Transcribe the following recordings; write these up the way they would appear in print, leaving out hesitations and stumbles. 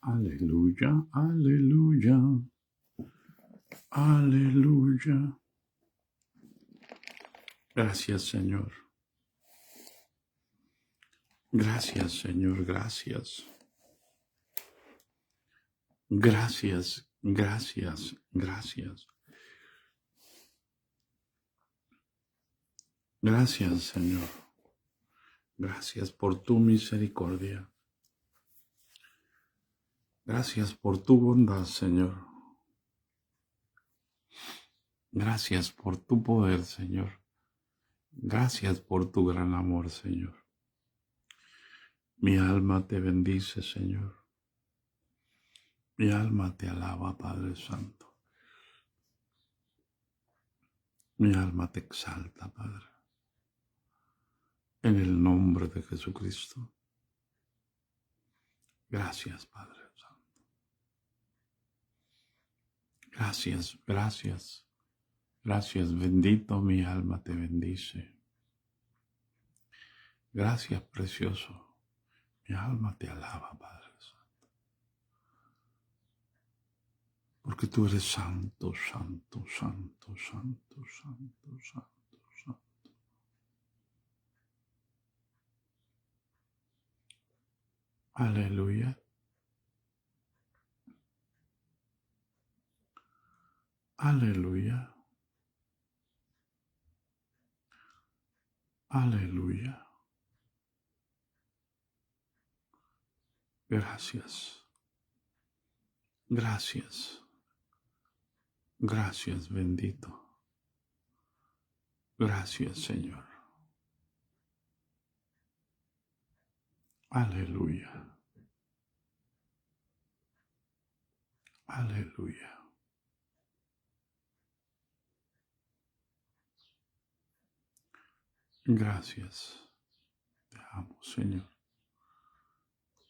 Aleluya, aleluya, aleluya. Gracias, Señor. Gracias, Señor, gracias. Gracias, gracias, gracias. Gracias, Señor. Gracias por tu misericordia. Gracias por tu bondad, Señor. Gracias por tu poder, Señor. Gracias por tu gran amor, Señor. Mi alma te bendice, Señor. Mi alma te alaba, Padre Santo. Mi alma te exalta, Padre. En el nombre de Jesucristo. Gracias, Padre Santo. Gracias, gracias. Gracias, bendito mi alma te bendice. Gracias, precioso. Mi alma te alaba, Padre Santo. Porque tú eres santo, santo, santo, santo, santo, santo, santo. Aleluya. Aleluya. Aleluya. Gracias. Gracias. Gracias, bendito. Gracias, Señor. Aleluya. Aleluya. Gracias. Te amo, Señor.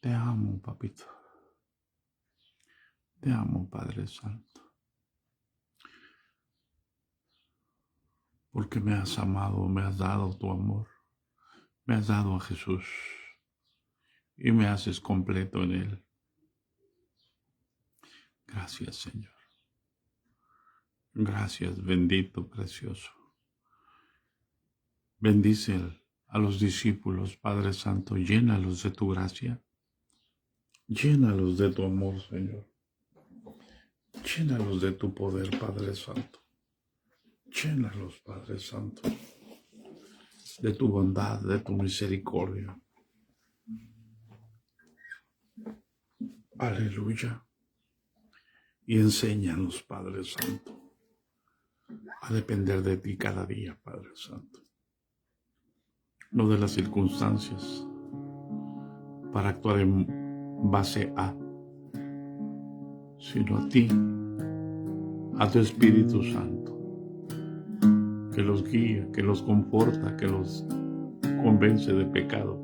Te amo, papito. Te amo, Padre Santo. Porque me has amado, me has dado tu amor. Me has dado a Jesús. Y me haces completo en Él. Gracias, Señor. Gracias, bendito, precioso. Bendice a los discípulos, Padre Santo. Llénalos de tu gracia. Llénalos de tu amor, Señor. Llénalos de tu poder, Padre Santo. Llénalos, Padre Santo, de tu bondad, de tu misericordia. Aleluya. Y enséñanos, Padre Santo, a depender de ti cada día, Padre Santo. No de las circunstancias, para actuar en base a, sino a ti, a tu Espíritu Santo, que los guía, que los conforta, que los convence de pecado.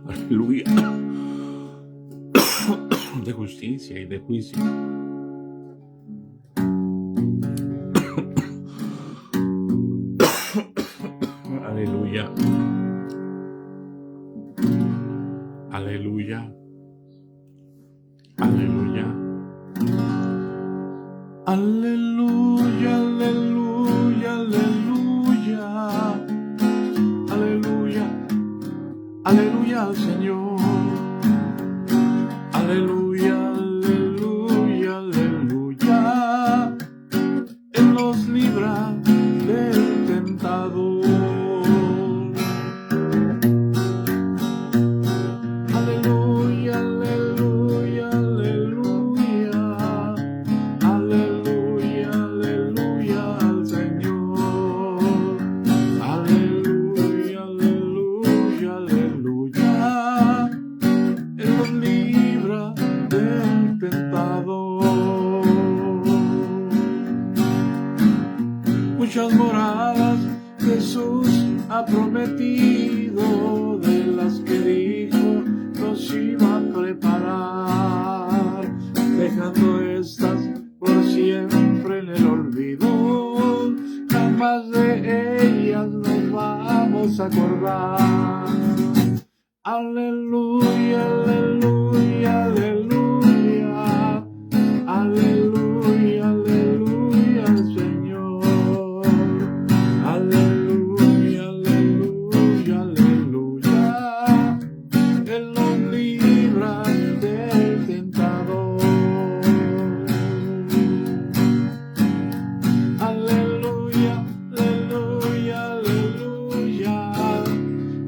Aleluya. De justicia y de juicio. Aleluya. Aleluya. Aleluya. Aleluya, aleluya, aleluya. Aleluya. Aleluya al Señor. Aleluya, aleluya, aleluya. Él nos libra del tentador. Aleluya, aleluya, aleluya. Aleluya, aleluya al Señor. Aleluya, aleluya, aleluya. Él nos libra del tentador. Muchas moradas Jesús ha prometido, de las que dijo nos iba a preparar, dejando estas por siempre en el olvido. Jamás de ellas nos vamos a acordar. Aleluya, aleluya, libras del tentador. Aleluya, aleluya, aleluya,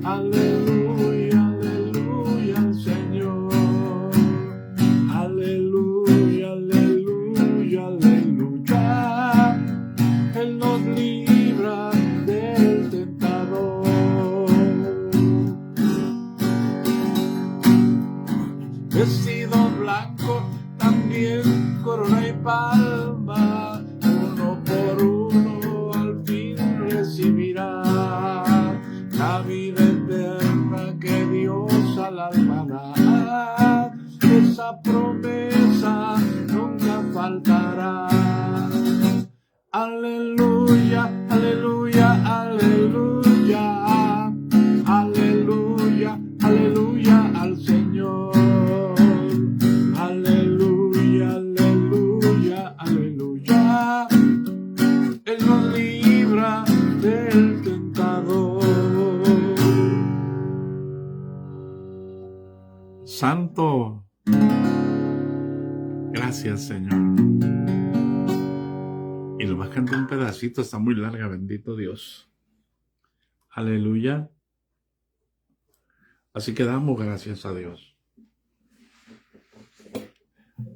aleluya, aleluya al Señor. Aleluya, aleluya, aleluya. Él nos libra del tentador. Vestido blanco, también corona y palma, uno por uno al fin recibirá la vida eterna que Dios al alma da. Esa promesa nunca faltará. Aleluya, aleluya, aleluya, aleluya, aleluya al Señor. Aleluya, aleluya, aleluya. Él nos libra del tentador. Santo, gracias, Señor. Y lo más canté un pedacito, está muy larga, bendito Dios. Aleluya. Así que damos gracias a Dios.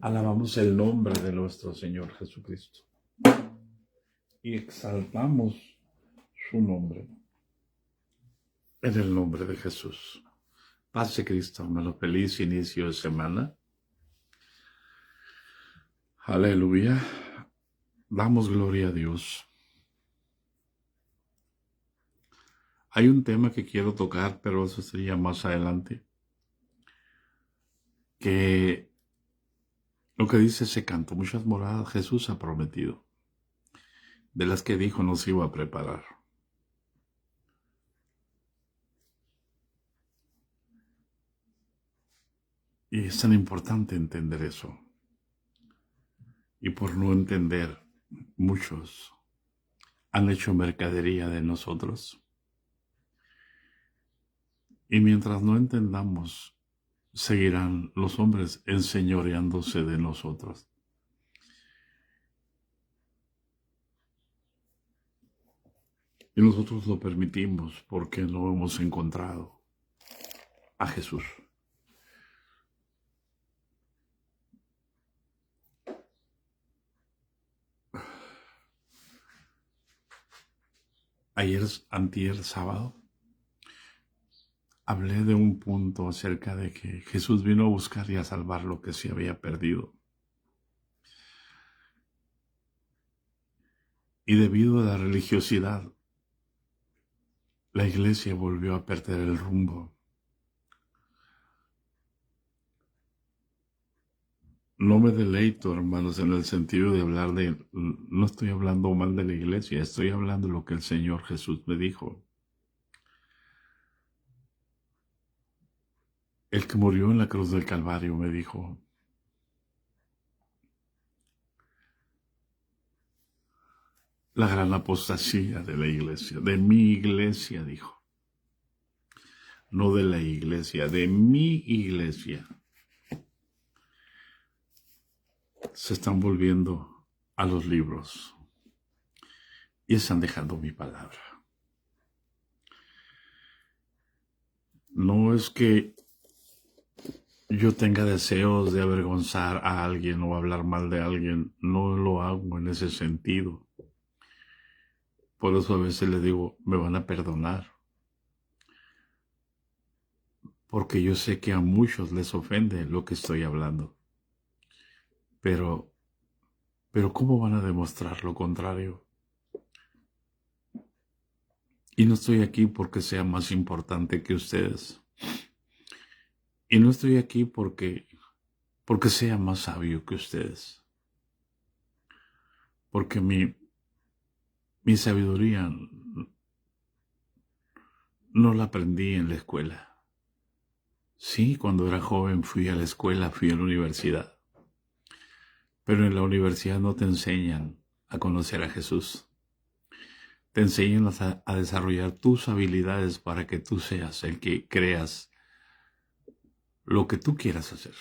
Alabamos el nombre de nuestro Señor Jesucristo. Y exaltamos su nombre. En el nombre de Jesús. Paz de Cristo, hermano. Feliz inicio de semana. Aleluya. Damos gloria a Dios. Hay un tema que quiero tocar, pero eso sería más adelante. Que lo que dice ese canto, muchas moradas Jesús ha prometido, de las que dijo nos iba a preparar. Y es tan importante entender eso. Y por no entender, muchos han hecho mercadería de nosotros. Y mientras no entendamos, seguirán los hombres enseñoreándose de nosotros. Y nosotros lo permitimos porque no hemos encontrado a Jesús. Antier sábado, hablé de un punto acerca de que Jesús vino a buscar y a salvar lo que se había perdido. Y debido a la religiosidad, la iglesia volvió a perder el rumbo. No me deleito, hermanos, en el sentido de hablar de... No estoy hablando mal de la iglesia, estoy hablando de lo que el Señor Jesús me dijo. El que murió en la cruz del Calvario me dijo, la gran apostasía de la iglesia, de mi iglesia, dijo. No de la iglesia, de mi iglesia. Se están volviendo a los libros y están dejando mi palabra. No es que yo tenga deseos de avergonzar a alguien o hablar mal de alguien, no lo hago en ese sentido. Por eso a veces les digo, me van a perdonar. Porque yo sé que a muchos les ofende lo que estoy hablando. Pero ¿cómo van a demostrar lo contrario? Y no estoy aquí porque sea más importante que ustedes. Y no estoy aquí porque sea más sabio que ustedes. Porque mi sabiduría no la aprendí en la escuela. Sí, cuando era joven fui a la escuela, fui a la universidad. Pero en la universidad no te enseñan a conocer a Jesús. Te enseñan a desarrollar tus habilidades para que tú seas el que creas lo que tú quieras hacer.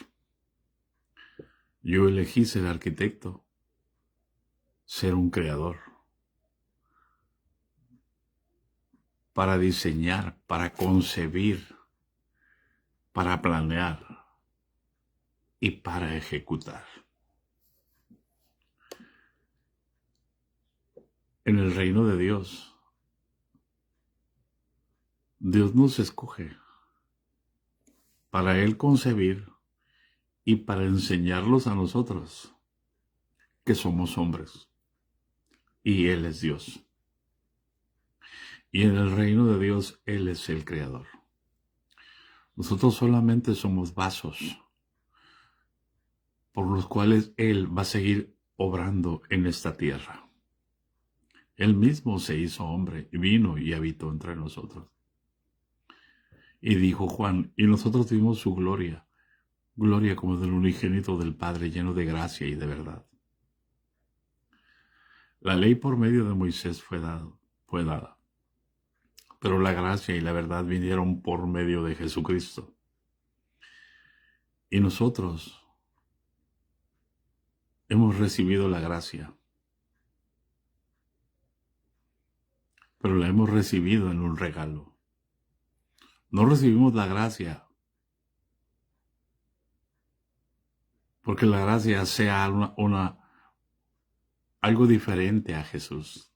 Yo elegí ser arquitecto, ser un creador, para diseñar, para concebir, para planear y para ejecutar. En el reino de Dios, Dios nos escoge para Él concebir y para enseñarlos a nosotros que somos hombres y Él es Dios. Y en el reino de Dios Él es el creador. Nosotros solamente somos vasos por los cuales Él va a seguir obrando en esta tierra. Él mismo se hizo hombre y vino y habitó entre nosotros. Y dijo Juan, y nosotros vimos su gloria, gloria como del unigénito del Padre, lleno de gracia y de verdad. La ley por medio de Moisés fue dada, pero la gracia y la verdad vinieron por medio de Jesucristo. Y nosotros hemos recibido la gracia, pero la hemos recibido en un regalo. No recibimos la gracia porque la gracia sea algo diferente a Jesús.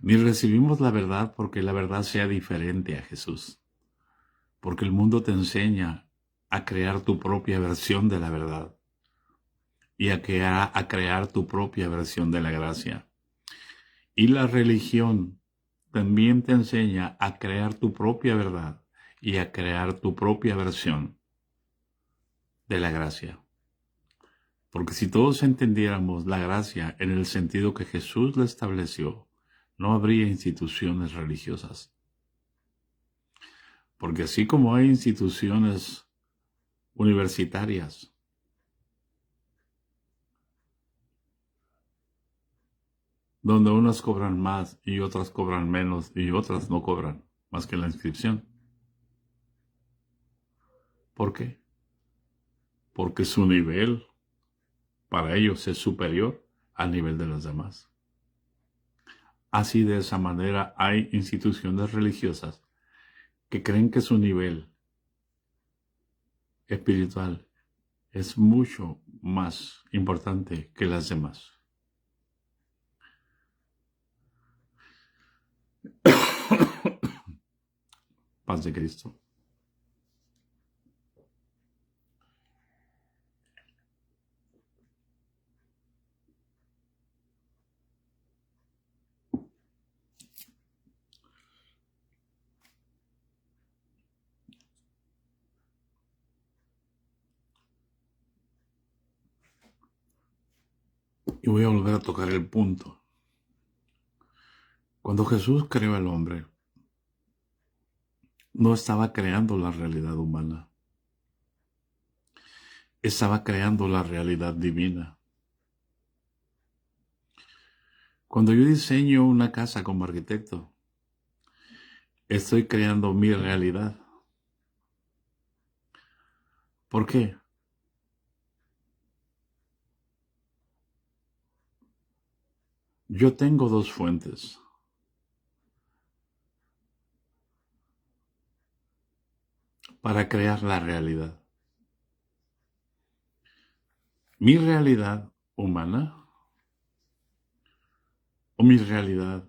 Ni recibimos la verdad porque la verdad sea diferente a Jesús. Porque el mundo te enseña a crear tu propia versión de la verdad y a crear tu propia versión de la gracia. Y la religión también te enseña a crear tu propia verdad y a crear tu propia versión de la gracia. Porque si todos entendiéramos la gracia en el sentido que Jesús la estableció, no habría instituciones religiosas. Porque así como hay instituciones universitarias, donde unas cobran más y otras cobran menos y otras no cobran más que la inscripción. ¿Por qué? Porque su nivel para ellos es superior al nivel de los demás. Así de esa manera hay instituciones religiosas que creen que su nivel espiritual es mucho más importante que las demás. Paz de Cristo. Y voy a volver a tocar el punto. Cuando Jesús creó al hombre, no estaba creando la realidad humana. Estaba creando la realidad divina. Cuando yo diseño una casa como arquitecto, estoy creando mi realidad. ¿Por qué? Yo tengo dos fuentes. Para crear la realidad. Mi realidad humana o mi realidad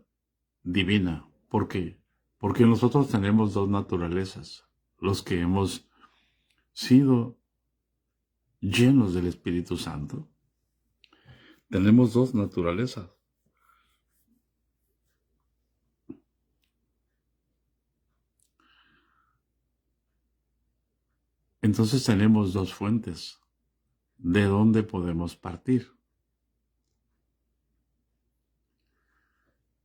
divina. ¿Por qué? Porque nosotros tenemos dos naturalezas. Los que hemos sido llenos del Espíritu Santo. Tenemos dos naturalezas. Entonces tenemos dos fuentes de dónde podemos partir.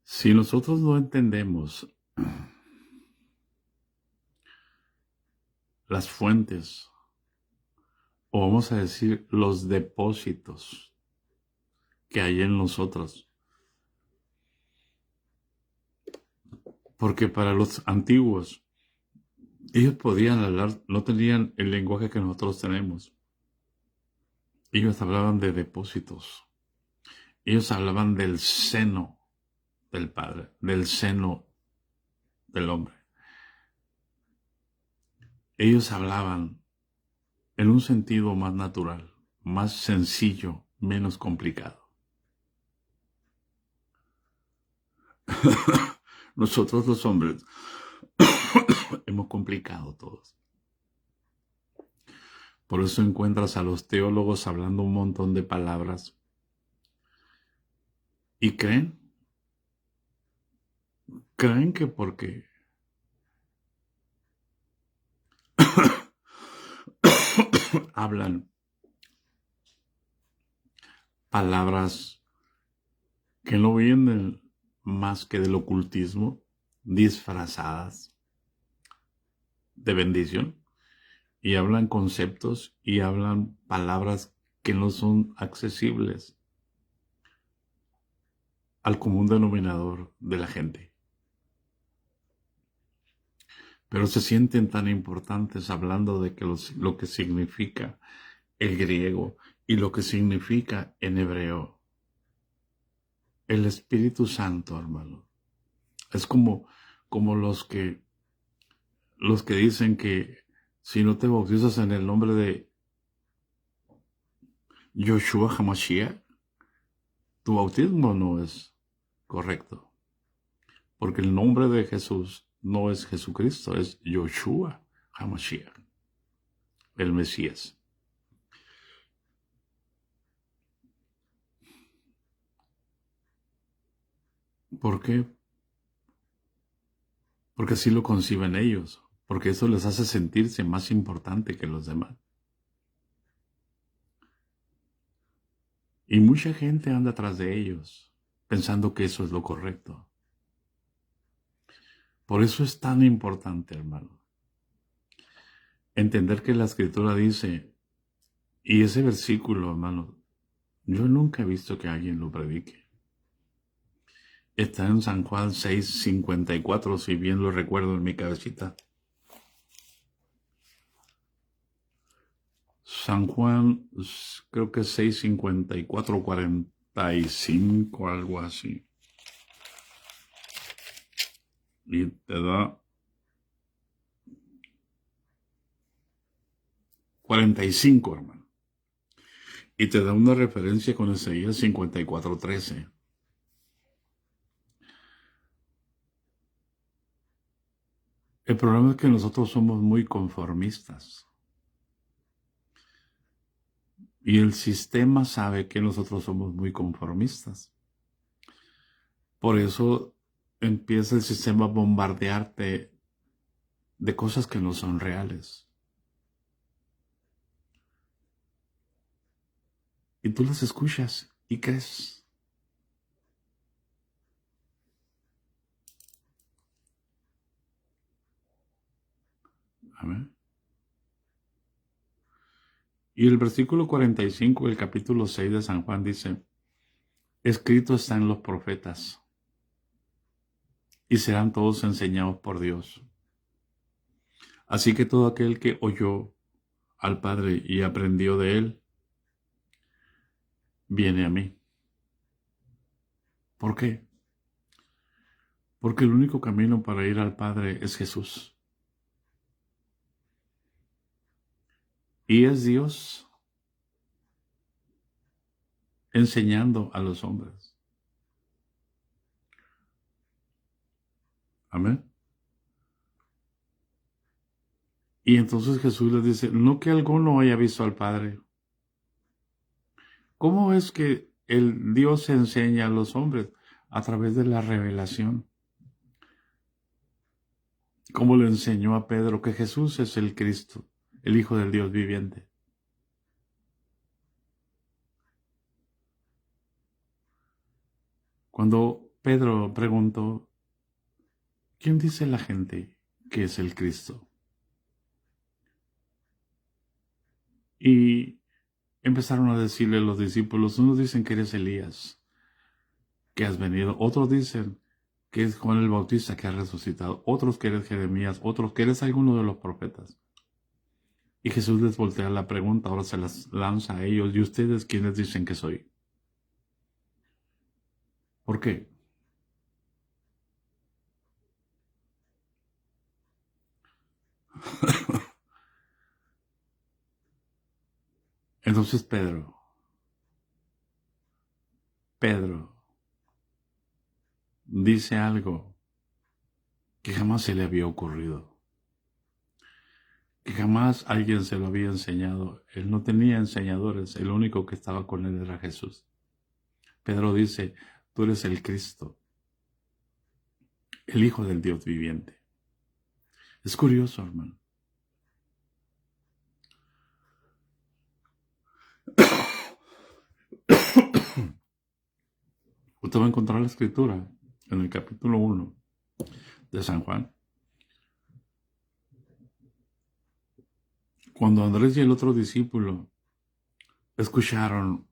Si nosotros no entendemos las fuentes, o vamos a decir los depósitos que hay en nosotros, porque para los antiguos Ellos podían hablar, no tenían el lenguaje que nosotros tenemos. Ellos hablaban de depósitos. Ellos hablaban del seno del Padre, del seno del hombre. Ellos hablaban en un sentido más natural, más sencillo, menos complicado. Nosotros los hombres hemos complicado todos. Por eso encuentras a los teólogos hablando un montón de palabras y creen que porque hablan palabras que no vienen más que del ocultismo, disfrazadas de bendición, y hablan conceptos y hablan palabras que no son accesibles al común denominador de la gente. Pero se sienten tan importantes hablando de que lo que significa el griego y lo que significa en hebreo. El Espíritu Santo, hermano. Es como los que dicen que si no te bautizas en el nombre de Yoshua Hamashiach, tu bautismo no es correcto. Porque el nombre de Jesús no es Jesucristo, es Yoshua Hamashiach, el Mesías. ¿Por qué? Porque así lo conciben ellos, porque eso les hace sentirse más importante que los demás. Y mucha gente anda atrás de ellos, pensando que eso es lo correcto. Por eso es tan importante, hermano, entender que la Escritura dice, y ese versículo, hermano, yo nunca he visto que alguien lo predique. Está en San Juan 6:54, si bien lo recuerdo en mi cabecita. San Juan, creo que 6:54, 45, algo así. Y te da 45, hermano. Y te da una referencia con Isaías 54:13. El problema es que nosotros somos muy conformistas. Y el sistema sabe que nosotros somos muy conformistas. Por eso empieza el sistema a bombardearte de cosas que no son reales. Y tú las escuchas y crees. Amén. Y el versículo 45 del capítulo 6 de San Juan dice, escrito está en los profetas, y serán todos enseñados por Dios. Así que todo aquel que oyó al Padre y aprendió de él, viene a mí. ¿Por qué? Porque el único camino para ir al Padre es Jesús. Y es Dios enseñando a los hombres. Amén. Y entonces Jesús les dice, no que alguno haya visto al Padre. ¿Cómo es que el Dios enseña a los hombres? A través de la revelación. Como le enseñó a Pedro que Jesús es el Cristo, el Hijo del Dios viviente. Cuando Pedro preguntó, ¿quién dice la gente que es el Cristo? Y empezaron a decirle los discípulos, unos dicen que eres Elías, que has venido. Otros dicen que es Juan el Bautista que ha resucitado, otros que eres Jeremías, otros que eres alguno de los profetas. Y Jesús les voltea la pregunta, ahora se las lanza a ellos, ¿y ustedes quiénes dicen que soy? ¿Por qué? Entonces Pedro dice algo que jamás se le había ocurrido, que jamás alguien se lo había enseñado. Él no tenía enseñadores, el único que estaba con él era Jesús. Pedro dice, tú eres el Cristo, el Hijo del Dios viviente. Es curioso, hermano. Usted va a encontrar la escritura en el capítulo 1 de San Juan. Cuando Andrés y el otro discípulo escucharon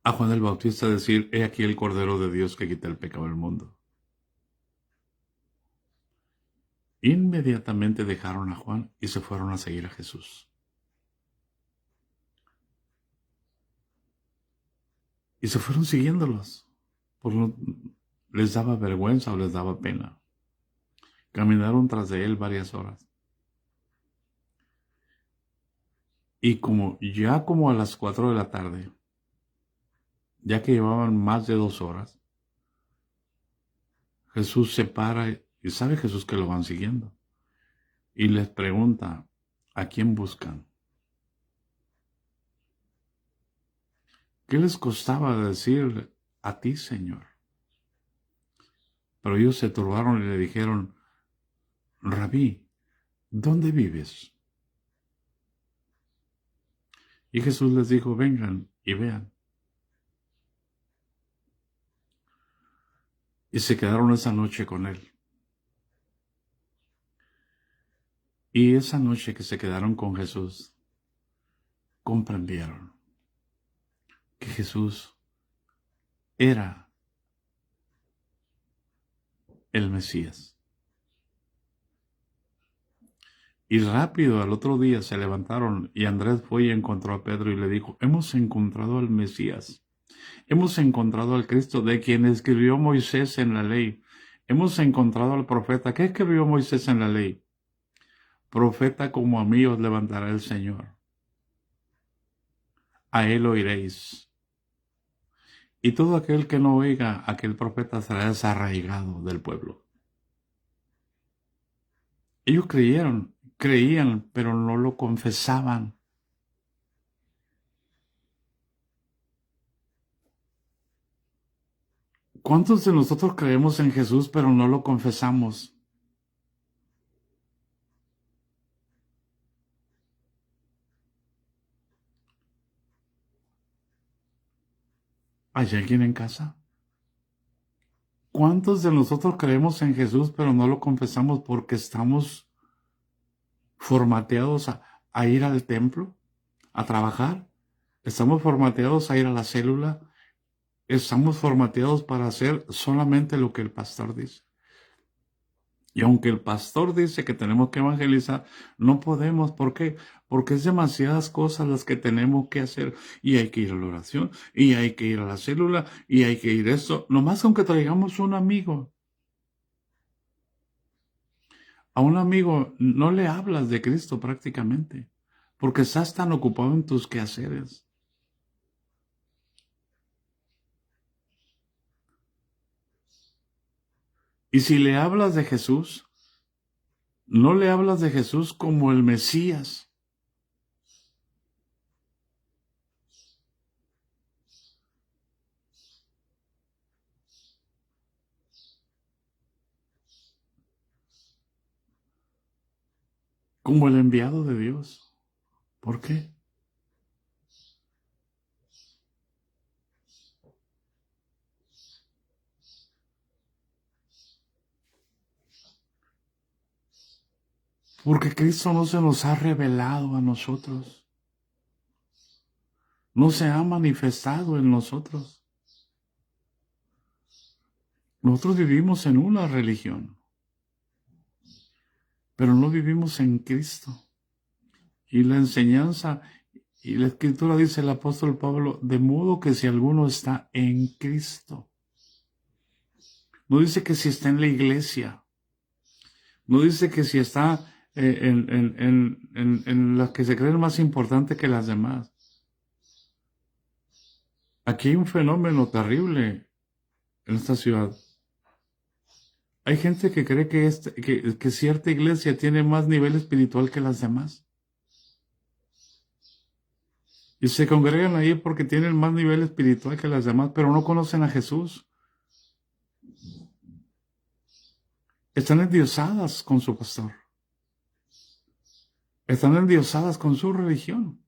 a Juan el Bautista decir, he aquí el Cordero de Dios que quita el pecado del mundo. Inmediatamente dejaron a Juan y se fueron a seguir a Jesús. Y se fueron siguiéndolos. Les daba vergüenza o les daba pena. Caminaron tras de él varias horas. Y como a las 4 de la tarde, ya que llevaban más de 2 horas, Jesús se para y sabe Jesús que lo van siguiendo. Y les pregunta, ¿a quién buscan? ¿Qué les costaba decir a ti, Señor? Pero ellos se turbaron y le dijeron, Rabí, ¿dónde vives? Y Jesús les dijo, vengan y vean. Y se quedaron esa noche con él. Y esa noche que se quedaron con Jesús, comprendieron que Jesús era el Mesías. Y rápido al otro día se levantaron y Andrés fue y encontró a Pedro y le dijo, hemos encontrado al Mesías. Hemos encontrado al Cristo de quien escribió Moisés en la ley. Hemos encontrado al profeta. ¿Qué escribió Moisés en la ley? Profeta como a mí os levantará el Señor. A él oiréis. Y todo aquel que no oiga a aquel profeta será desarraigado del pueblo. Ellos creían, pero no lo confesaban. ¿Cuántos de nosotros creemos en Jesús, pero no lo confesamos? ¿Hay alguien en casa? ¿Cuántos de nosotros creemos en Jesús, pero no lo confesamos porque estamos formateados a ir al templo, a trabajar? Estamos formateados a ir a la célula. Estamos formateados para hacer solamente lo que el pastor dice. Y aunque el pastor dice que tenemos que evangelizar, no podemos. ¿Por qué? Porque es demasiadas cosas las que tenemos que hacer. Y hay que ir a la oración, y hay que ir a la célula, y hay que ir a esto. Nomás aunque traigamos un amigo. A un amigo no le hablas de Cristo prácticamente, porque estás tan ocupado en tus quehaceres. Y si le hablas de Jesús, no le hablas de Jesús como el Mesías. Como el enviado de Dios. ¿Por qué? Porque Cristo no se nos ha revelado a nosotros. No se ha manifestado en nosotros. Nosotros vivimos en una religión, pero no vivimos en Cristo. Y la enseñanza y la escritura dice el apóstol Pablo, de modo que si alguno está en Cristo, no dice que si está en la iglesia, no dice que si está en las que se creen más importante que las demás. Aquí hay un fenómeno terrible en esta ciudad. Hay gente que cree que cierta iglesia tiene más nivel espiritual que las demás. Y se congregan ahí porque tienen más nivel espiritual que las demás, pero no conocen a Jesús. Están endiosadas con su pastor. Están endiosadas con su religión.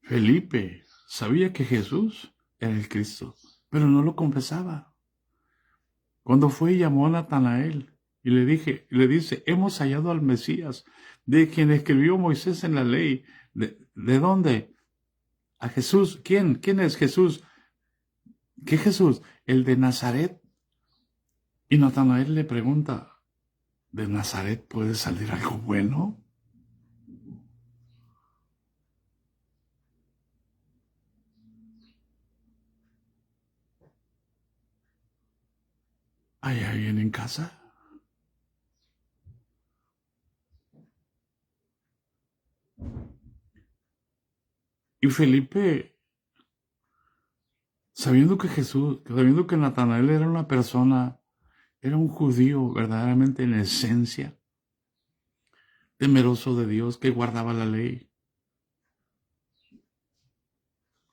Felipe sabía que Jesús era el Cristo, pero no lo confesaba. Cuando fue y llamó a Natanael y le dice, hemos hallado al Mesías, de quien escribió Moisés en la ley. ¿De dónde? A Jesús. ¿Quién? ¿Quién es Jesús? ¿Qué Jesús? El de Nazaret. Y Natanael le pregunta, ¿de Nazaret puede salir algo bueno? ¿Hay alguien en casa? Y Felipe, sabiendo que Natanael era una persona, era un judío verdaderamente en esencia, temeroso de Dios, que guardaba la ley,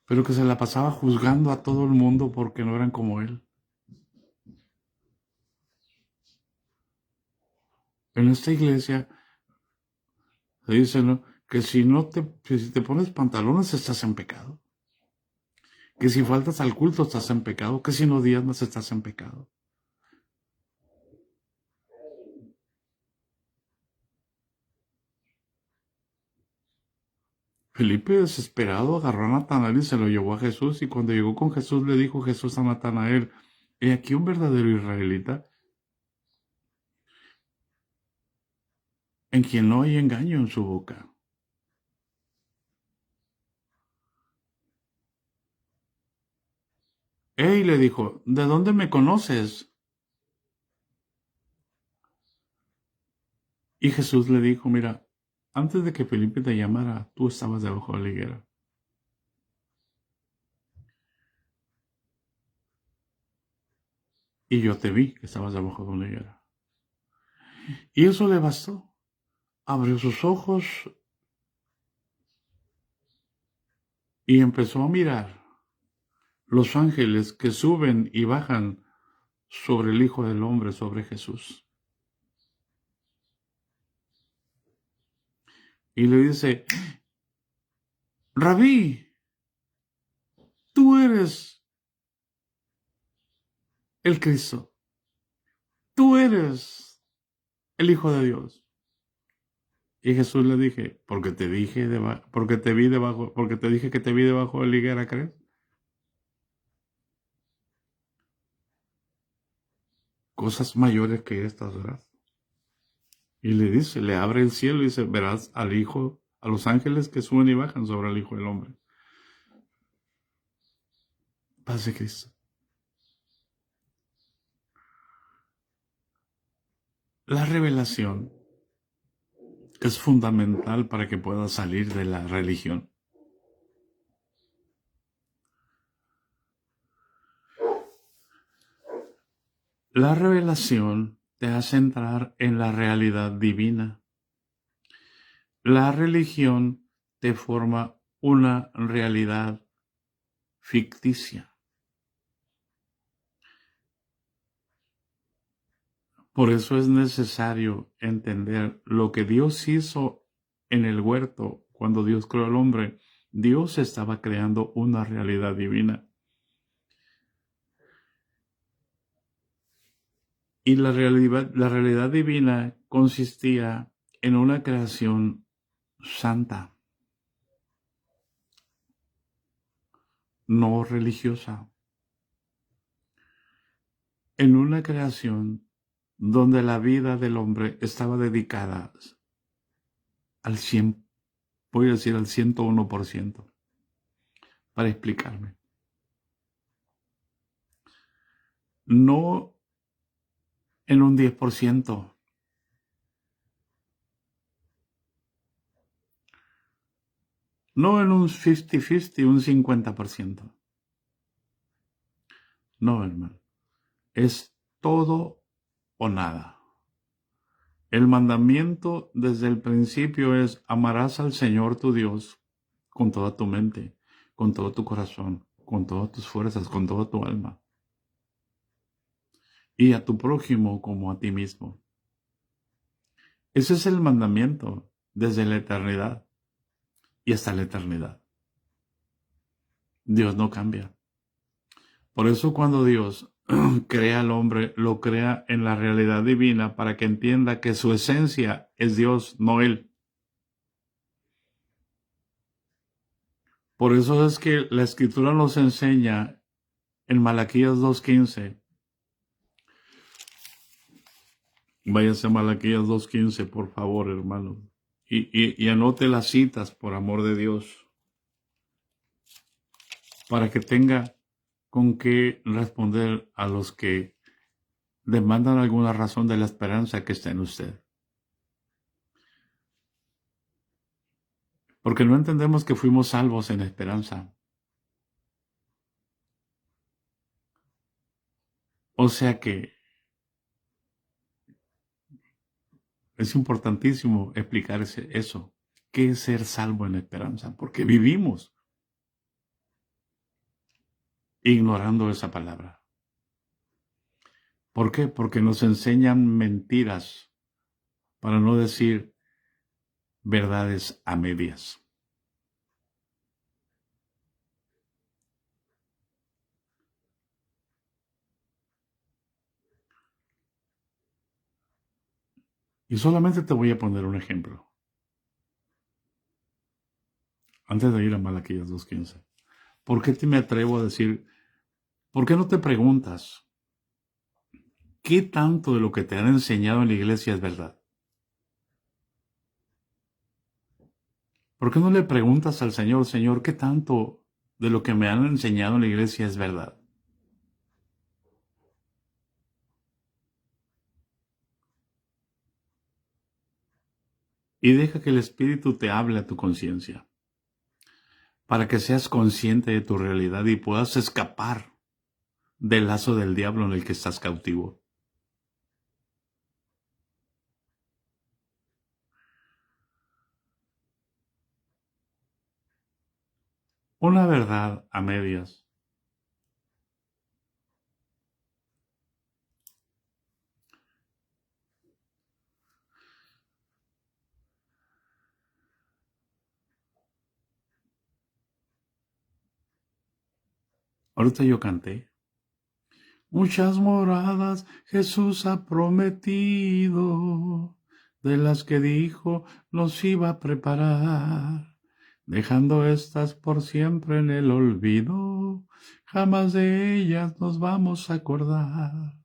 pero que se la pasaba juzgando a todo el mundo porque no eran como él. En esta iglesia se dice, ¿no?, que si te pones pantalones estás en pecado, que si faltas al culto estás en pecado, que si no diezmas estás en pecado. Felipe, desesperado, agarró a Natanael y se lo llevó a Jesús, y cuando llegó con Jesús le dijo Jesús a Natanael, he aquí un verdadero israelita en quien no hay engaño en su boca. Y le dijo, ¿de dónde me conoces? Y Jesús le dijo, mira, antes de que Felipe te llamara, tú estabas debajo de la higuera. Y yo te vi que estabas debajo de una higuera. Y eso le bastó. Abrió sus ojos y empezó a mirar los ángeles que suben y bajan sobre el Hijo del Hombre, sobre Jesús. Y le dice, Rabí, tú eres el Cristo. Tú eres el Hijo de Dios. Y Jesús le dije, porque te dije porque te dije que te vi debajo de la higuera, ¿crees? Cosas mayores que estas, ¿verdad? Y le dice, le abre el cielo y dice, verás al Hijo, a los ángeles que suben y bajan sobre el Hijo del Hombre. Paz de Cristo. La revelación es fundamental para que puedas salir de la religión. La revelación te hace entrar en la realidad divina. La religión te forma una realidad ficticia. Por eso es necesario entender lo que Dios hizo en el huerto cuando Dios creó al hombre. Dios estaba creando una realidad divina. Y la realidad divina consistía en una creación santa, no religiosa, en una creación donde la vida del hombre estaba dedicada al 100, voy a decir al 101%, para explicarme. No en un 10%, no en un 50-50, un 50%. No, hermano. Es todo o nada. El mandamiento desde el principio es: amarás al Señor tu Dios con toda tu mente, con todo tu corazón, con todas tus fuerzas, con toda tu alma, y a tu prójimo como a ti mismo. Ese es el mandamiento desde la eternidad y hasta la eternidad. Dios no cambia. Por eso cuando Dios crea al hombre, lo crea en la realidad divina para que entienda que su esencia es Dios, no él. Por eso es que la Escritura nos enseña en Malaquías 2:15. Váyase a Malaquías 2:15, por favor, hermano. Y anote las citas, por amor de Dios, para que tenga con qué responder a los que demandan alguna razón de la esperanza que está en usted. Porque no entendemos que fuimos salvos en esperanza. O sea que es importantísimo explicar eso. ¿Qué es ser salvo en esperanza? Porque vivimos ignorando esa palabra. ¿Por qué? Porque nos enseñan mentiras, para no decir verdades a medias. Y solamente te voy a poner un ejemplo, antes de ir a Malaquías 2:15. ¿Por qué me atrevo a decir, por qué no te preguntas qué tanto de lo que te han enseñado en la iglesia es verdad? ¿Por qué no le preguntas al Señor, Señor, qué tanto de lo que me han enseñado en la iglesia es verdad? Y deja que el Espíritu te hable a tu conciencia, para que seas consciente de tu realidad y puedas escapar del lazo del diablo en el que estás cautivo. Una verdad a medias. Ahorita yo canté. Muchas moradas Jesús ha prometido, de las que dijo nos iba a preparar, dejando estas por siempre en el olvido, jamás de ellas nos vamos a acordar.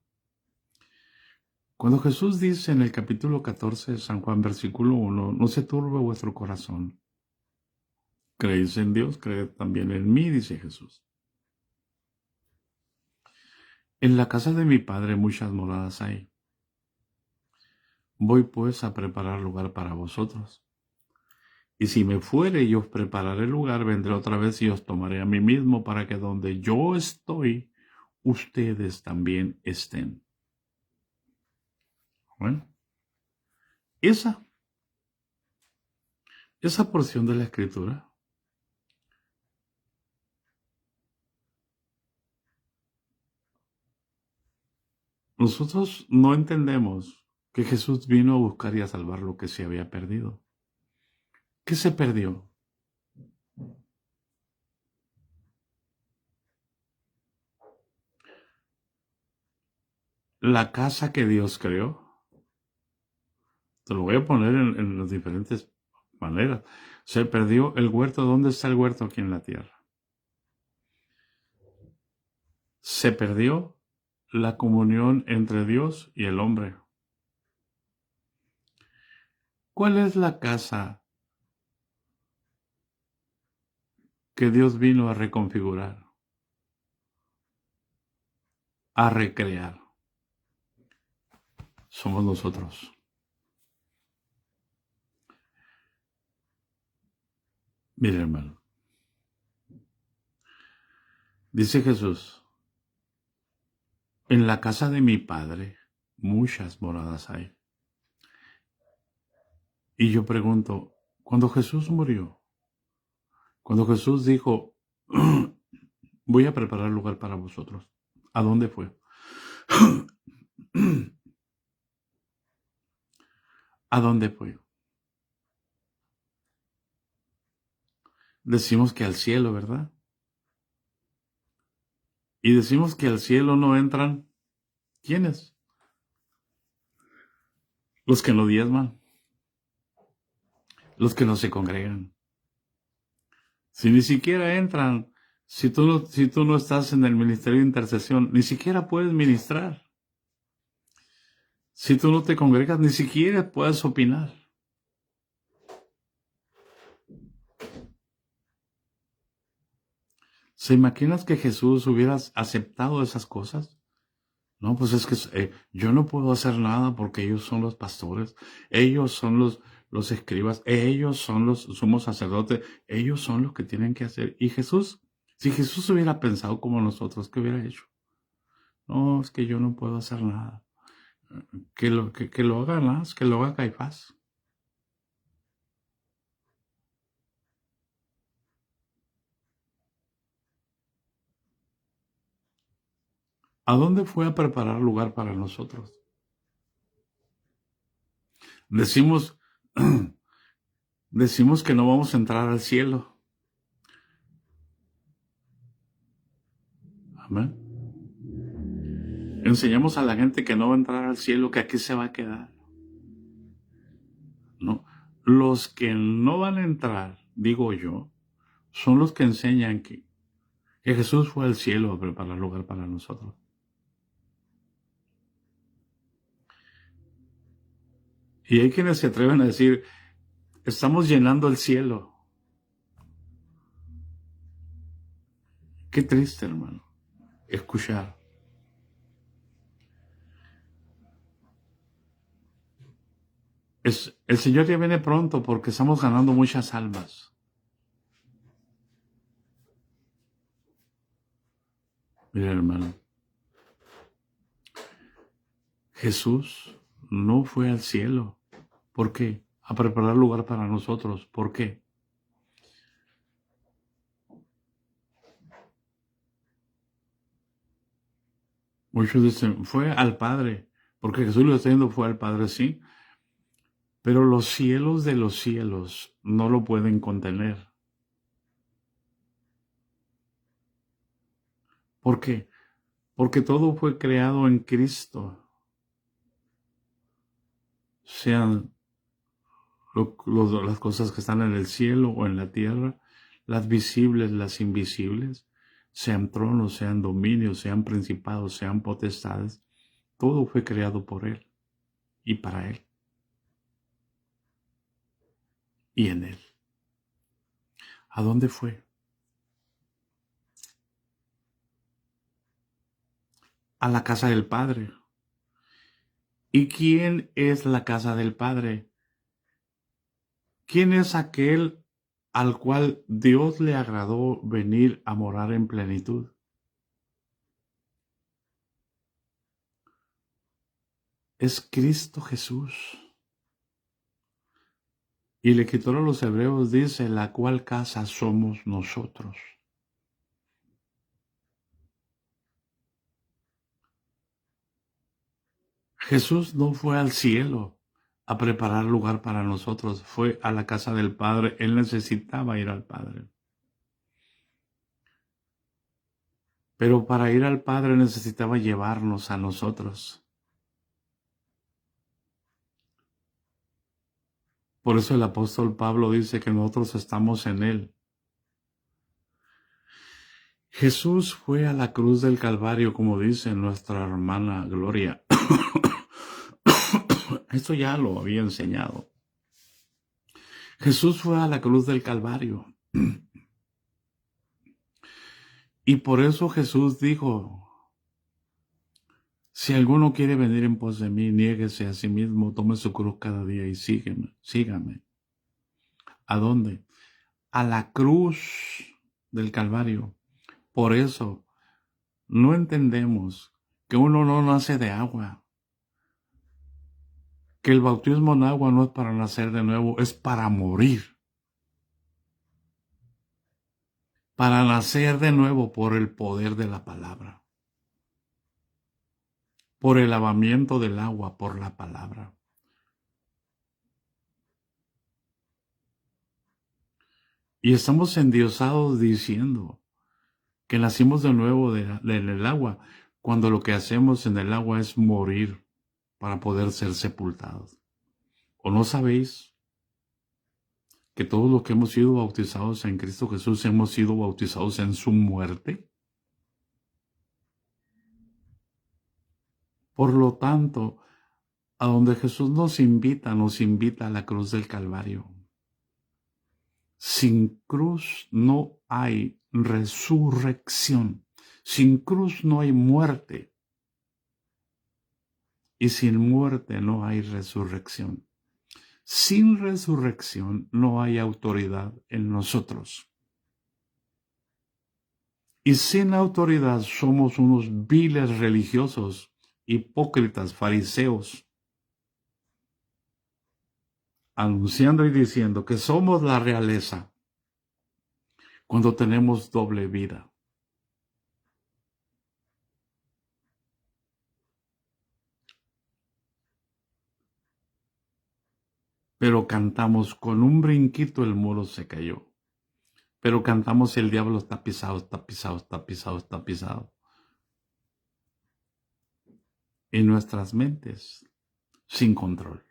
Cuando Jesús dice en el capítulo 14 de San Juan, versículo 1, no se turbe vuestro corazón. Creéis en Dios, creed también en mí, dice Jesús. En la casa de mi Padre muchas moradas hay. Voy pues a preparar lugar para vosotros. Y si me fuere y os prepararé lugar, vendré otra vez y os tomaré a mí mismo, para que donde yo estoy, ustedes también estén. Bueno, esa porción de la Escritura nosotros no entendemos que Jesús vino a buscar y a salvar lo que se había perdido. ¿Qué se perdió? la casa que Dios creó. Te lo voy a poner en las diferentes maneras. Se perdió el huerto. ¿Dónde está el huerto aquí en la tierra? Se perdió la comunión entre Dios y el hombre. ¿Cuál es la casa que Dios vino a reconfigurar, a recrear? Somos nosotros. Mire, hermano, dice Jesús, en la casa de mi Padre muchas moradas hay. Y yo pregunto, cuando Jesús murió, cuando Jesús dijo, voy a preparar lugar para vosotros, ¿a dónde fue? ¿A dónde fue? Decimos que al cielo, ¿verdad? Y decimos que al cielo no entran, ¿quiénes? Los que no diezman, los que no se congregan. Si ni siquiera entran, si tú no estás en el ministerio de intercesión, ni siquiera puedes ministrar. Si tú no te congregas, ni siquiera puedes opinar. ¿Se imaginas que Jesús hubiera aceptado esas cosas? No, pues es que yo no puedo hacer nada porque ellos son los pastores, ellos son los escribas, ellos son los sumos sacerdotes, ellos son los que tienen que hacer. Y Jesús, si Jesús hubiera pensado como nosotros, ¿qué hubiera hecho? No, es que yo no puedo hacer nada. Que lo haga Anás, que lo haga Caifás. ¿A dónde fue a preparar lugar para nosotros? Decimos, decimos que no vamos a entrar al cielo. Amén. Enseñamos a la gente que no va a entrar al cielo, que aquí se va a quedar. No. Los que no van a entrar, digo yo, son los que enseñan que Jesús fue al cielo a preparar lugar para nosotros. Y hay quienes se atreven a decir, estamos llenando el cielo. Qué triste, hermano, escuchar. El Señor ya viene pronto porque estamos ganando muchas almas. Mira, hermano, Jesús no fue al cielo. ¿Por qué? A preparar lugar para nosotros. ¿Por qué? Muchos dicen, fue al Padre, porque Jesús lo está diciendo, fue al Padre, sí. Pero los cielos de los cielos no lo pueden contener. ¿Por qué? Porque todo fue creado en Cristo. Sean las cosas que están en el cielo o en la tierra, las visibles, las invisibles, sean tronos, sean dominios, sean principados, sean potestades, todo fue creado por Él y para Él y en Él. ¿A dónde fue? A la casa del Padre. ¿Y quién es la casa del Padre? ¿Quién es aquel al cual Dios le agradó venir a morar en plenitud? Es Cristo Jesús. Y le quitó a los hebreos, dice, la cual casa somos nosotros. Jesús no fue al cielo a preparar lugar para nosotros, fue a la casa del Padre. Él necesitaba ir al Padre. Pero para ir al Padre necesitaba llevarnos a nosotros. Por eso el apóstol Pablo dice que nosotros estamos en Él. Jesús fue a la cruz del Calvario, como dice nuestra hermana Gloria. Esto ya lo había enseñado. Jesús fue a la cruz del Calvario. Y por eso Jesús dijo, si alguno quiere venir en pos de mí, niéguese a sí mismo, tome su cruz cada día y sígame. ¿A dónde? A la cruz del Calvario. Por eso no entendemos que uno no nace de agua, que el bautismo en agua no es para nacer de nuevo, es para morir. Para nacer de nuevo por el poder de la palabra, por el lavamiento del agua, por la palabra. Y estamos endiosados diciendo que nacimos de nuevo del agua, cuando lo que hacemos en el agua es morir para poder ser sepultados. ¿O no sabéis que todos los que hemos sido bautizados en Cristo Jesús hemos sido bautizados en su muerte? Por lo tanto, a donde Jesús nos invita a la cruz del Calvario. Sin cruz no hay resurrección. Sin cruz no hay muerte. Y sin muerte no hay resurrección. Sin resurrección no hay autoridad en nosotros. Y sin autoridad somos unos viles religiosos, hipócritas, fariseos, anunciando y diciendo que somos la realeza cuando tenemos doble vida. Pero cantamos con un brinquito el muro se cayó. Pero cantamos el diablo está pisado, está pisado, está pisado, está pisado. En nuestras mentes, sin control.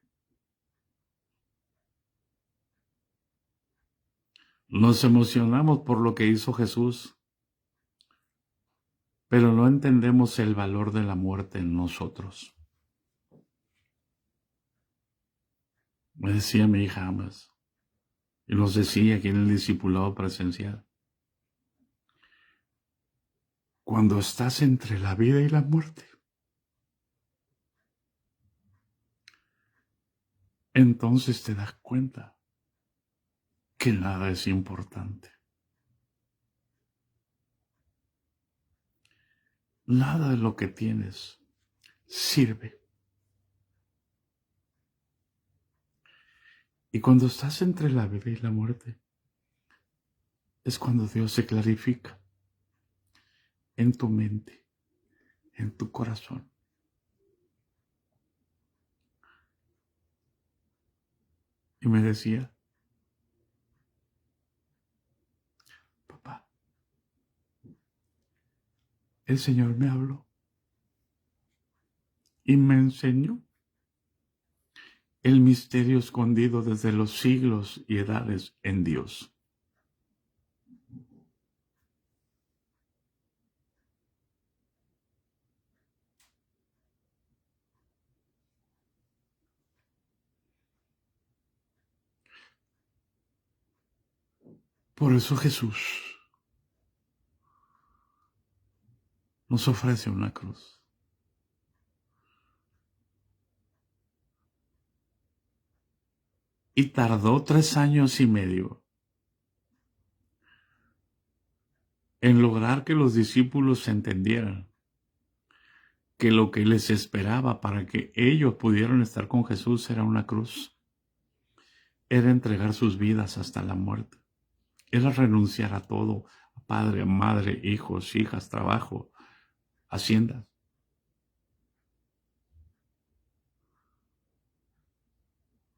Nos emocionamos por lo que hizo Jesús, pero no entendemos el valor de la muerte en nosotros. Me decía mi hija Amas, y nos decía aquí en el discipulado presencial, cuando estás entre la vida y la muerte, entonces te das cuenta que nada es importante. Nada de lo que tienes sirve. Y cuando estás entre la vida y la muerte, es cuando Dios se clarifica en tu mente, en tu corazón. Y me decía, papá, el Señor me habló y me enseñó el misterio escondido desde los siglos y edades en Dios. Por eso Jesús nos ofrece una cruz. Y tardó 3 años y medio en lograr que los discípulos entendieran que lo que les esperaba para que ellos pudieran estar con Jesús era una cruz. Era entregar sus vidas hasta la muerte. Era renunciar a todo, a padre, madre, hijos, hijas, trabajo, haciendas.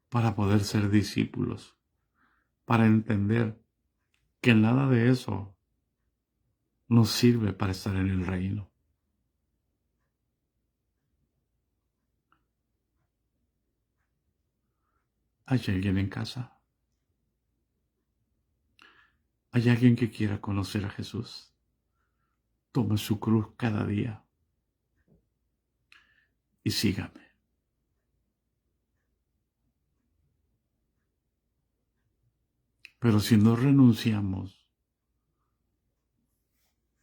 Para poder ser discípulos, para entender que nada de eso nos sirve para estar en el reino. ¿Hay alguien en casa? ¿Hay alguien que quiera conocer a Jesús? Tome su cruz cada día y sígame. Pero si no renunciamos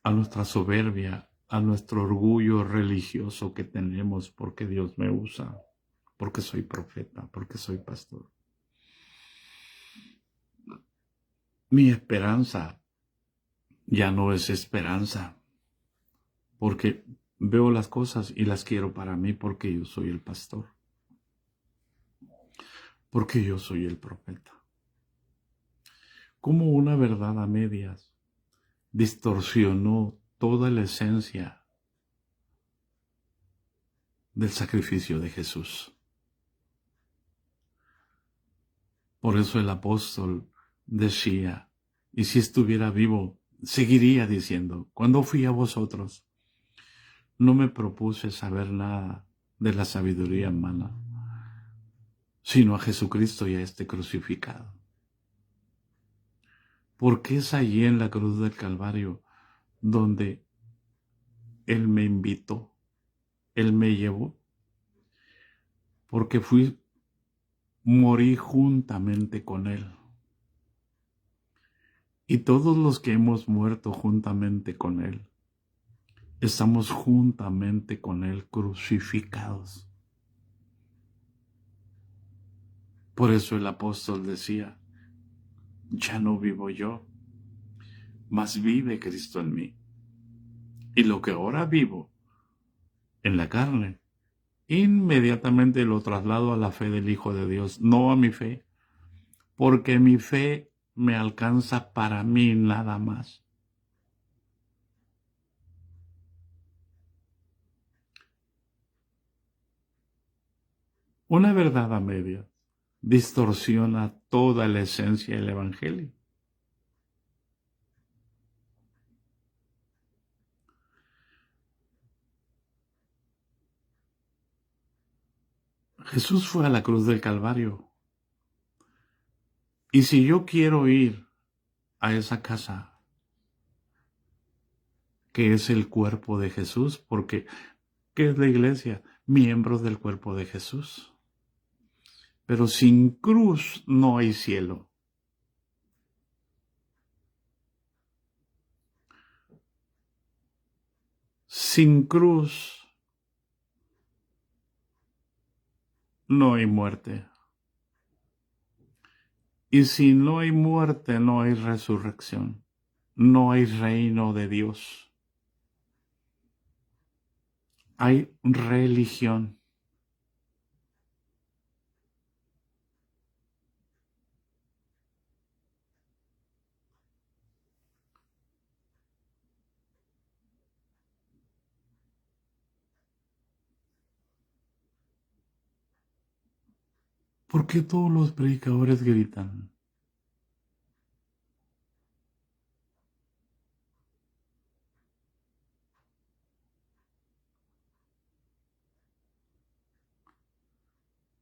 a nuestra soberbia, a nuestro orgullo religioso que tenemos porque Dios me usa, porque soy profeta, porque soy pastor, mi esperanza ya no es esperanza, porque veo las cosas y las quiero para mí porque yo soy el pastor, porque yo soy el profeta. Como una verdad a medias distorsionó toda la esencia del sacrificio de Jesús. Por eso el apóstol decía, y si estuviera vivo, seguiría diciendo, cuando fui a vosotros, no me propuse saber nada de la sabiduría humana, sino a Jesucristo y a este crucificado. Porque es allí en la cruz del Calvario donde Él me invitó, Él me llevó, porque morí juntamente con Él. Y todos los que hemos muerto juntamente con Él, estamos juntamente con Él crucificados. Por eso el apóstol decía, ya no vivo yo, mas vive Cristo en mí. Y lo que ahora vivo en la carne, inmediatamente lo traslado a la fe del Hijo de Dios, no a mi fe, porque mi fe me alcanza para mí nada más. Una verdad a medias distorsiona toda la esencia del Evangelio. Jesús fue a la cruz del Calvario. Y si yo quiero ir a esa casa, que es el cuerpo de Jesús, porque ¿qué es la iglesia? Miembros del cuerpo de Jesús. Pero sin cruz no hay cielo. Sin cruz no hay muerte. Y si no hay muerte, no hay resurrección. No hay reino de Dios. Hay religión. ¿Por qué todos los predicadores gritan?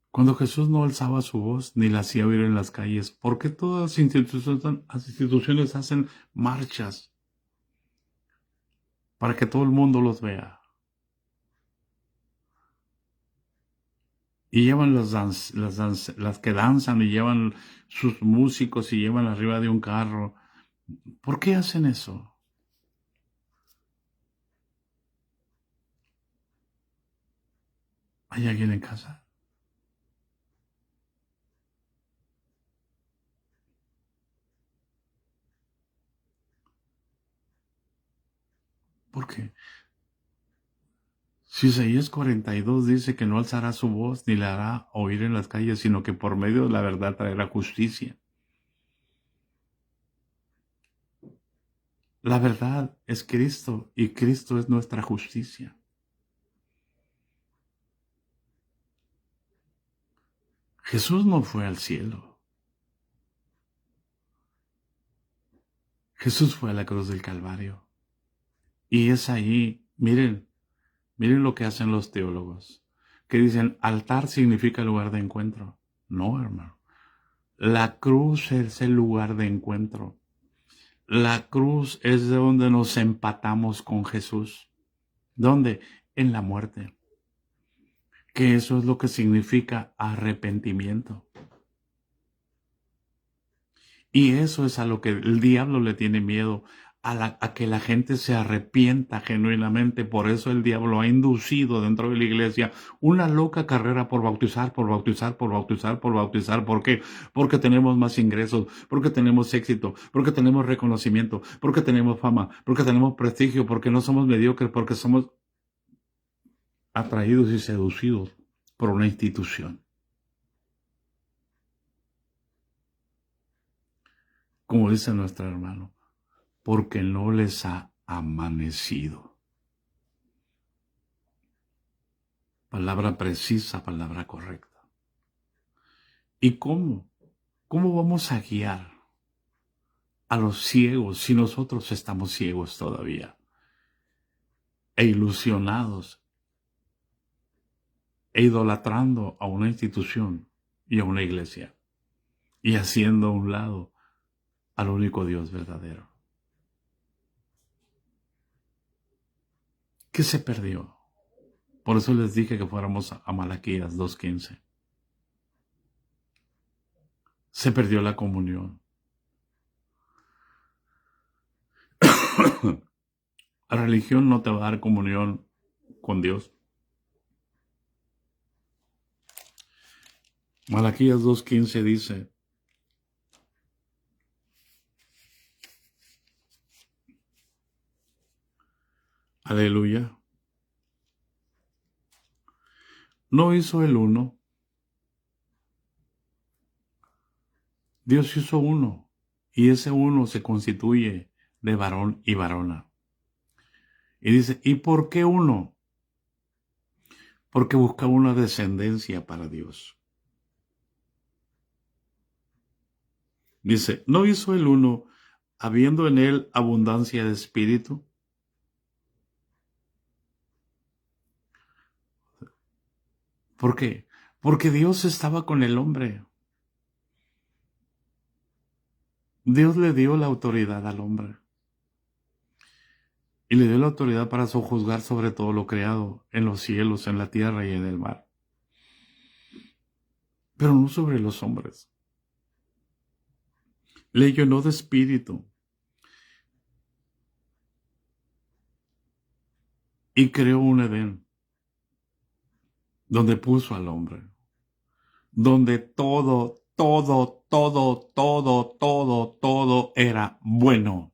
Cuando Jesús no alzaba su voz ni la hacía oír en las calles, ¿por qué todas las instituciones hacen marchas para que todo el mundo los vea? Y llevan las que danzan y llevan sus músicos y llevan arriba de un carro. ¿Por qué hacen eso? ¿Hay alguien en casa? ¿Por qué? Si Isaías 42 dice que no alzará su voz ni la hará oír en las calles, sino que por medio de la verdad traerá justicia. La verdad es Cristo y Cristo es nuestra justicia. Jesús no fue al cielo. Jesús fue a la cruz del Calvario. Y es allí, miren lo que hacen los teólogos, que dicen altar significa lugar de encuentro. No, hermano. La cruz es el lugar de encuentro. La cruz es de donde nos empatamos con Jesús. ¿Dónde? En la muerte. Que eso es lo que significa arrepentimiento. Y eso es a lo que el diablo le tiene miedo, a que la gente se arrepienta genuinamente. Por eso el diablo ha inducido dentro de la iglesia una loca carrera por bautizar, por bautizar, por bautizar, por bautizar. ¿Por qué? Porque tenemos más ingresos, porque tenemos éxito, porque tenemos reconocimiento, porque tenemos fama, porque tenemos prestigio, porque no somos mediocres, porque somos atraídos y seducidos por una institución. Como dice nuestro hermano, porque no les ha amanecido. Palabra precisa, palabra correcta. ¿Y cómo? ¿Cómo vamos a guiar a los ciegos si nosotros estamos ciegos todavía? E ilusionados, e idolatrando a una institución y a una iglesia, y haciendo a un lado al único Dios verdadero. ¿Qué se perdió? Por eso les dije que fuéramos a Malaquías 2:15. Se perdió la comunión. La religión no te va a dar comunión con Dios. Malaquías 2:15 dice: aleluya. No hizo el uno. Dios hizo uno. Y ese uno se constituye de varón y varona. Y dice, ¿y por qué uno? Porque buscaba una descendencia para Dios. Dice, ¿no hizo el uno habiendo en él abundancia de espíritu? ¿Por qué? Porque Dios estaba con el hombre. Dios le dio la autoridad al hombre. Y le dio la autoridad para sojuzgar sobre todo lo creado, en los cielos, en la tierra y en el mar. Pero no sobre los hombres. Le llenó de espíritu. Y creó un Edén, donde puso al hombre. Donde todo era bueno.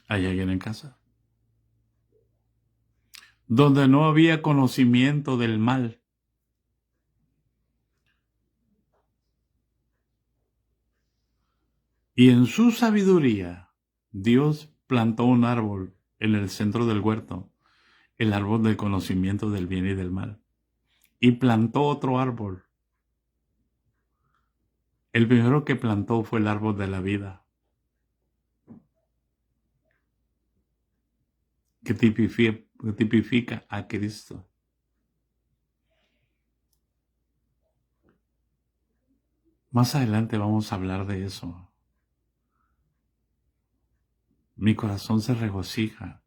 ¿Hay alguien en casa? Donde no había conocimiento del mal. Y en su sabiduría, Dios plantó un árbol en el centro del huerto, el árbol del conocimiento del bien y del mal. Y plantó otro árbol. El primero que plantó fue el árbol de la vida, que tipifica a Cristo. Más adelante vamos a hablar de eso. Mi corazón se regocija.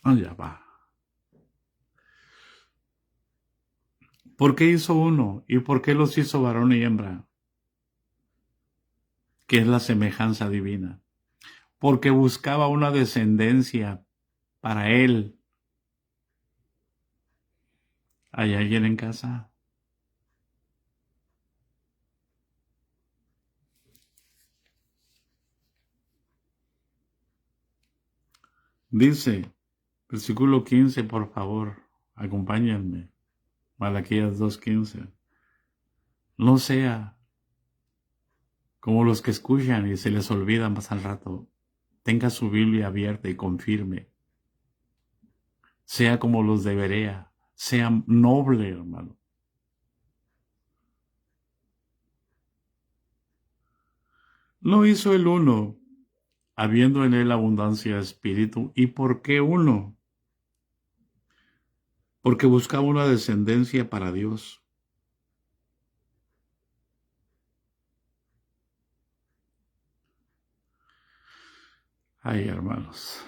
Oh, ya va. ¿Por qué hizo uno? ¿Y por qué los hizo varón y hembra? Que es la semejanza divina. Porque buscaba una descendencia para él. ¿Hay alguien en casa? Dice, versículo 15, por favor, acompáñenme. Malaquías 2:15. No sea como los que escuchan y se les olvida más al rato. Tenga su Biblia abierta y confirme. Sea como los de Berea. Sea noble, hermano. No hizo el uno, habiendo en él abundancia de espíritu. ¿Y por qué uno? porque buscaba una descendencia para Dios. Ay, hermanos,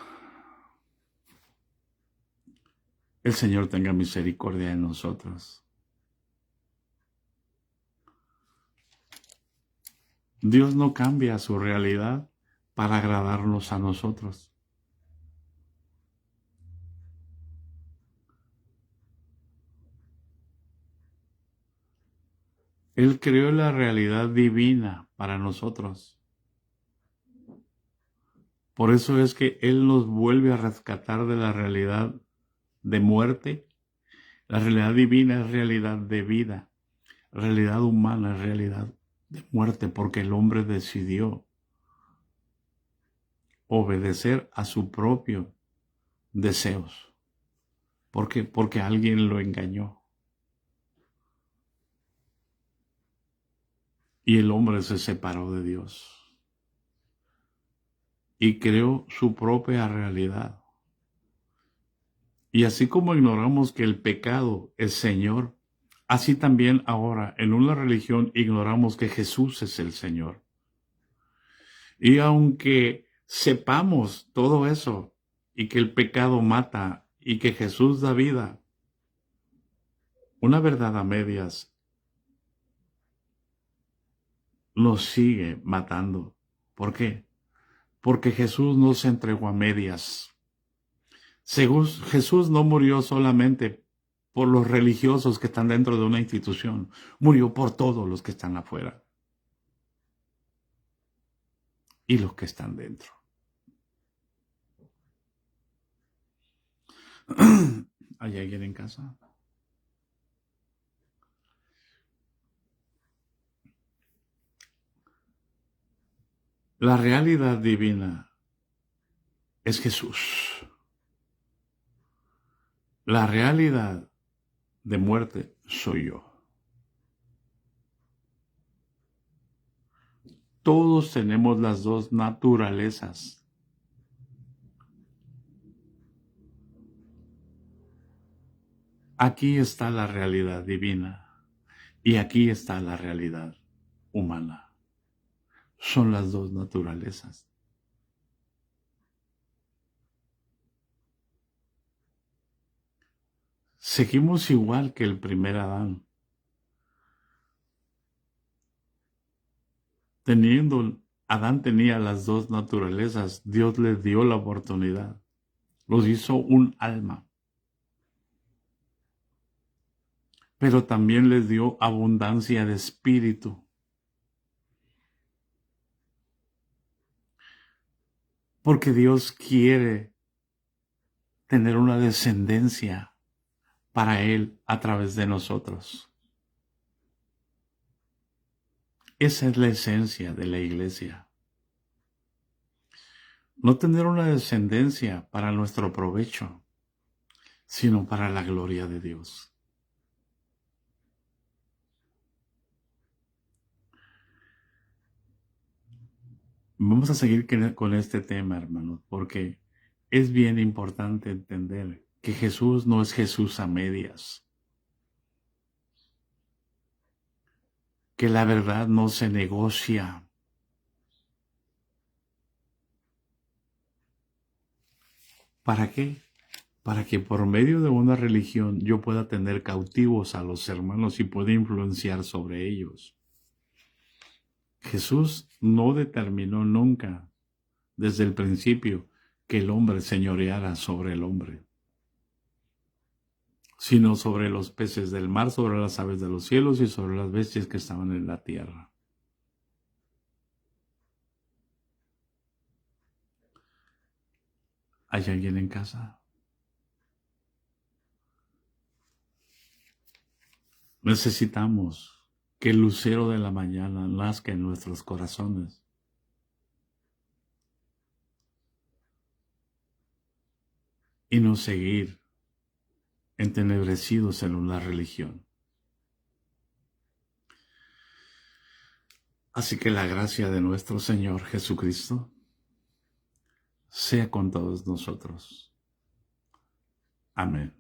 el Señor tenga misericordia de nosotros. Dios no cambia su realidad para agradarnos a nosotros. Él creó la realidad divina para nosotros. Por eso es que Él nos vuelve a rescatar de la realidad de muerte. La realidad divina es realidad de vida. La realidad humana es realidad de muerte, porque el hombre decidió obedecer a sus propios deseos. ¿Por qué? Porque alguien lo engañó. Y el hombre se separó de Dios y creó su propia realidad. Y así como ignoramos que el pecado es Señor, así también ahora en una religión ignoramos que Jesús es el Señor. Y aunque sepamos todo eso y que el pecado mata y que Jesús da vida, una verdad a medias nos sigue matando. ¿Por qué? Porque Jesús no se entregó a medias. Jesús no murió solamente por los religiosos que están dentro de una institución, murió por todos los que están afuera y los que están dentro. ¿Hay alguien en casa? La realidad divina es Jesús. La realidad de muerte soy yo. Todos tenemos las dos naturalezas. Aquí está la realidad divina y aquí está la realidad humana. Son las dos naturalezas. Seguimos igual que el primer Adán. Adán tenía las dos naturalezas, Dios les dio la oportunidad. Los hizo un alma. Pero también les dio abundancia de espíritu. Porque Dios quiere tener una descendencia para Él a través de nosotros. Esa es la esencia de la iglesia. No tener una descendencia para nuestro provecho, sino para la gloria de Dios. Vamos a seguir con este tema, hermanos, porque es bien importante entender que Jesús no es Jesús a medias. Que la verdad no se negocia. ¿Para qué? Para que por medio de una religión yo pueda tener cautivos a los hermanos y pueda influenciar sobre ellos. Jesús no determinó nunca, desde el principio, que el hombre señoreara sobre el hombre, sino sobre los peces del mar, sobre las aves de los cielos y sobre las bestias que estaban en la tierra. ¿Hay alguien en casa? Necesitamos que el lucero de la mañana nazca en nuestros corazones. Y no seguir entenebrecidos en una religión. Así que la gracia de nuestro Señor Jesucristo sea con todos nosotros. Amén.